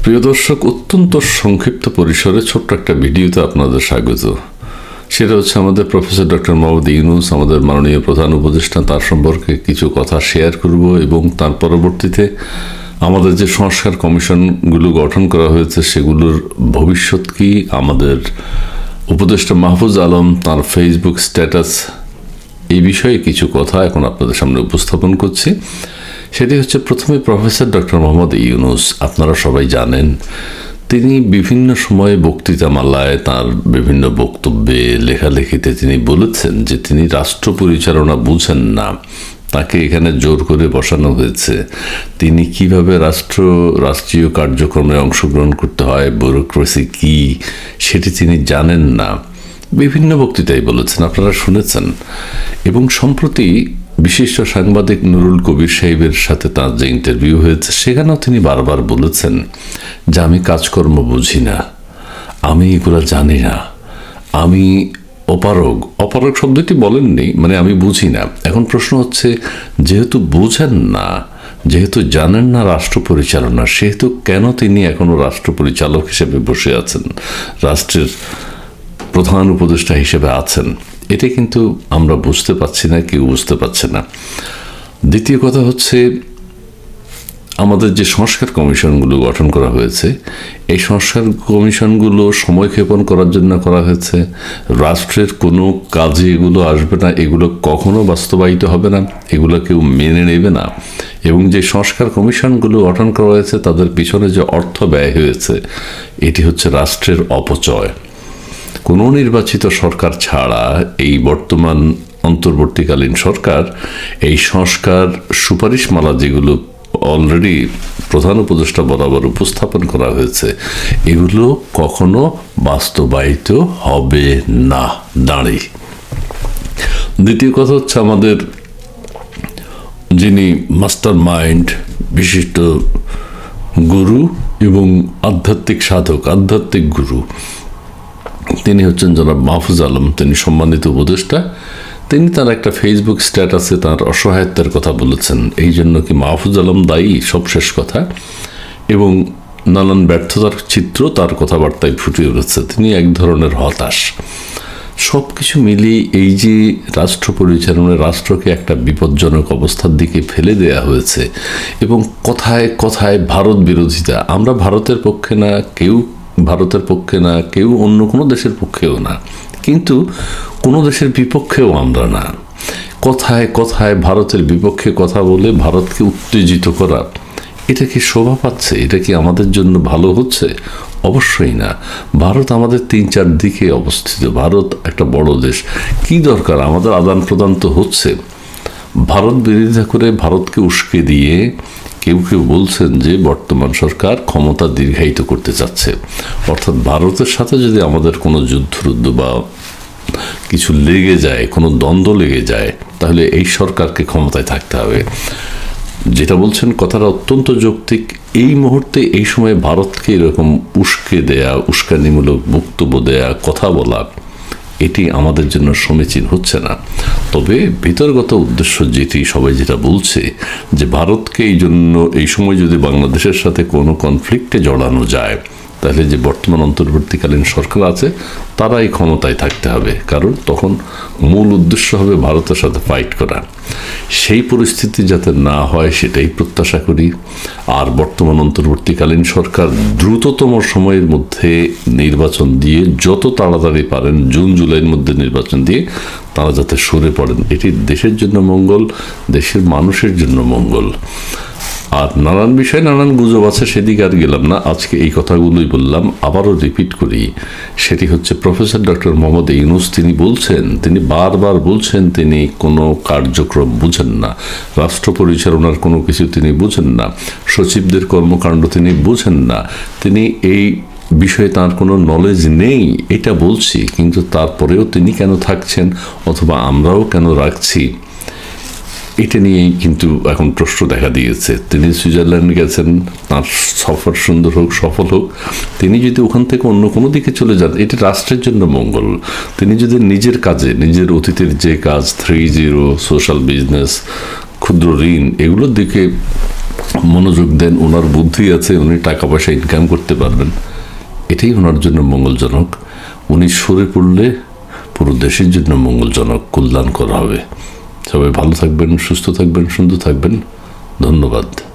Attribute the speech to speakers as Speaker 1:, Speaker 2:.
Speaker 1: প্রিয় দর্শক, অত্যন্ত সংক্ষিপ্ত পরিসরে ছোট্ট একটা ভিডিওতে আপনাদের স্বাগত। সেটা হচ্ছে আমাদের প্রফেসর ডক্টর মোহাম্মদ ইউনূস, আমাদের মাননীয় প্রধান উপদেষ্টা, তার সম্পর্কে কিছু কথা শেয়ার করব এবং তার পরবর্তীতে আমাদের যে সংস্কার কমিশনগুলো গঠন করা হয়েছে সেগুলোর ভবিষ্যৎ কি, আমাদের উপদেষ্টা মাহফুজ আলম তার ফেসবুক স্ট্যাটাস, এই বিষয়ে কিছু কথা এখন আপনাদের সামনে উপস্থাপন করছি। সেটি হচ্ছে প্রথমে প্রফেসর ডক্টর মোহাম্মদ ইউনূস। আপনারা সবাই জানেন তিনি বিভিন্ন সময়ে বক্তৃতামালায় তার বিভিন্ন বক্তব্যে লেখালেখিতে তিনি বলেছেন যে তিনি রাষ্ট্র পরিচালনা বুঝেন না, তাকে এখানে জোর করে বসানো হয়েছে। তিনি কিভাবে রাষ্ট্রীয় কার্যক্রমে অংশগ্রহণ করতে হয়, ব্যুরোক্রেসি কি সেটি তিনি জানেন না, বিভিন্ন বক্তৃতায় বলেছেন, আপনারা শুনেছেন। এবং সম্প্রতি বিশিষ্ট সাংবাদিক নুরুল কবির সাহেবের সাথে তার যে ইন্টারভিউ হয়েছে সেখানেও তিনি বারবার বলেছেন যে আমি কাজকর্ম বুঝি না, আমি এগুলো জানি না, আমি অপারগ শব্দটি বলেননি, মানে আমি বুঝি না। এখন প্রশ্ন হচ্ছে, যেহেতু বুঝেন না, যেহেতু জানেন না রাষ্ট্র পরিচালনা, সেহেতু কেন তিনি এখনো রাষ্ট্র পরিচালক হিসেবে বসে আছেন, রাষ্ট্রের প্রধান উপদেষ্টা হিসেবে আছেন? এটা কিন্তু আমরা বুঝতে পারছি না, কেউ বুঝতে পারছে না। দ্বিতীয় কথা হচ্ছে, আমাদের যে সংস্কার কমিশনগুলো গঠন করা হয়েছে, এই সংস্কার কমিশনগুলো সময়ক্ষেপণ করার জন্য করা হয়েছে। রাষ্ট্রের কোনো কাজে এগুলো আসবে না, এগুলো কখনো বাস্তবায়িত হবে না, এগুলো কেউ মেনে নেবে না। এবং যে সংস্কার কমিশনগুলো গঠন করা হয়েছে তাদের পিছনে যে অর্থ ব্যয় হয়েছে, এটি হচ্ছে রাষ্ট্রের অপচয়। কোনো নির্বাচিত সরকার ছাড়া এই বর্তমান অন্তর্বর্তীকালীন সরকার এই সংস্কার সুপারিশমালা যেগুলো অলরেডি প্রধান উপদেষ্টা বরাবর উপস্থাপন করা হয়েছে, এগুলো কখনো বাস্তবায়িত হবে না দাঁড়িয়ে। দ্বিতীয় কথা হচ্ছে, আমাদের যিনি মাস্টার মাইন্ড, বিশিষ্ট গুরু এবং আধ্যাত্মিক সাধক, আধ্যাত্মিক গুরু, তিনি হচ্ছেন জনাব মাহফুজ আলম। তিনি সম্মানিত উপদেষ্টা। তিনি তার একটা ফেসবুক স্ট্যাটাসে তার অসহায়তার কথা বলেছেন। এই জন্য কি মাহফুজ আলম দায়ী? সব শেষ কথা। এবং নানান ব্যর্থতার চিত্র তার কথাবার্তায় ফুটে উঠেছে। তিনি এক ধরনের হতাশ। সব কিছু মিলিয়ে এই যে রাষ্ট্র পরিচালনায় রাষ্ট্রকে একটা বিপজ্জনক অবস্থার দিকে ফেলে দেয়া হয়েছে এবং কথায় কথায় ভারত বিরোধিতা। আমরা ভারতের পক্ষে না, কেউ অন্য কোনো দেশের পক্ষেও না, কিন্তু কোনো দেশের বিপক্ষেও আমরা না। কথায় কথায় ভারতের বিপক্ষে কথা বলে ভারতকে উত্তেজিত করা, এটা কি শোভা পাচ্ছে? এটা কি আমাদের জন্য ভালো হচ্ছে? অবশ্যই না। ভারত আমাদের 3-4 দিকে অবস্থিত। ভারত একটা বড় দেশ। কি দরকার? আমাদের আদান প্রদান তো হচ্ছে। ভারত বিরোধিতা করে, ভারতকে উস্কে দিয়ে কেউ কেউ বলছেন যে বর্তমান সরকার ক্ষমতা দীর্ঘায়িত করতে চাচ্ছে। অর্থাৎ ভারতের সাথে যদি আমাদের কোনো যুদ্ধ বা কিছু লেগে যায়, কোনো দ্বন্দ্ব লেগে যায়, তাহলে এই সরকারকে ক্ষমতায় থাকতে হবে। যেটা বলছেন কথাটা অত্যন্ত যৌক্তিক। এই মুহূর্তে, এই সময় ভারতকে এরকম উস্কে দেয়া, উস্কানিমূলক বক্তব্য দেয়া, কথা বলা, এটি আমাদের জন্য সমীচীন হচ্ছে না। তবে ভিতরগত উদ্দেশ্য যেটি সবাই যেটা বলছে, যে ভারতকে এই সময় যদি বাংলাদেশের সাথে কোনো কনফ্লিক্টে জড়ানো যায়, তাহলে যে বর্তমান অন্তর্বর্তীকালীন সরকার আছে তারাই ক্ষমতায় থাকতে হবে, কারণ তখন মূল উদ্দেশ্য হবে ভারতের সাথে ফাইট করা। সেই পরিস্থিতি যাতে না হয় সেটাই প্রত্যাশা করি। আর বর্তমান অন্তর্বর্তীকালীন সরকার দ্রুততম সময়ের মধ্যে নির্বাচন দিয়ে, যত তাড়াতাড়ি পারেন জুন জুলাইয়ের মধ্যে নির্বাচন দিয়ে তারা যাতে সরে পড়েন, এটি দেশের জন্য মঙ্গল, দেশের মানুষের জন্য মঙ্গল। আর নানান বিষয়, নানান গুজব আছে, সেদিকে আর গেলাম না। আজকে এই কথাগুলোই বললাম। আবারও রিপিট করি, সেটি হচ্ছে প্রফেসর ডক্টর মোহাম্মদ ইউনূস তিনি বারবার বলছেন তিনি কোনো কার্যক্রম বুঝেন না, রাষ্ট্র পরিচালনার কোনো কিছু তিনি বুঝেন না, সচিবদের কর্মকাণ্ড তিনি বুঝেন না, তিনি এই বিষয়ে তার কোনো নলেজ নেই, এটা বলছি। কিন্তু তারপরেও তিনি কেন থাকছেন, অথবা আমরাও কেন রাখছি, এটা নিয়েই কিন্তু এখন প্রশ্ন দেখা দিয়েছে। তিনি সুইজারল্যান্ড গেছেন, তার সফর সুন্দর হোক, সফল হোক। তিনি যদি ওখান থেকে অন্য কোনো দিকে চলে যান, এটি রাষ্ট্রের জন্য মঙ্গল। তিনি যদি নিজের কাজে, নিজের অতীতের যে কাজ 3.0, সোশ্যাল বিজনেস, ক্ষুদ্র ঋণ, এগুলোর দিকে মনোযোগ দেন, ওনার বুদ্ধি আছে, উনি টাকা পয়সা ইনকাম করতে পারবেন, এটাই ওনার জন্য মঙ্গলজনক। উনি সরে পড়লে পুরো দেশের জন্য মঙ্গলজনক, কল্যাণকর হবে। সবাই ভালো থাকবেন, সুস্থ থাকবেন, সুন্দর থাকবেন। ধন্যবাদ।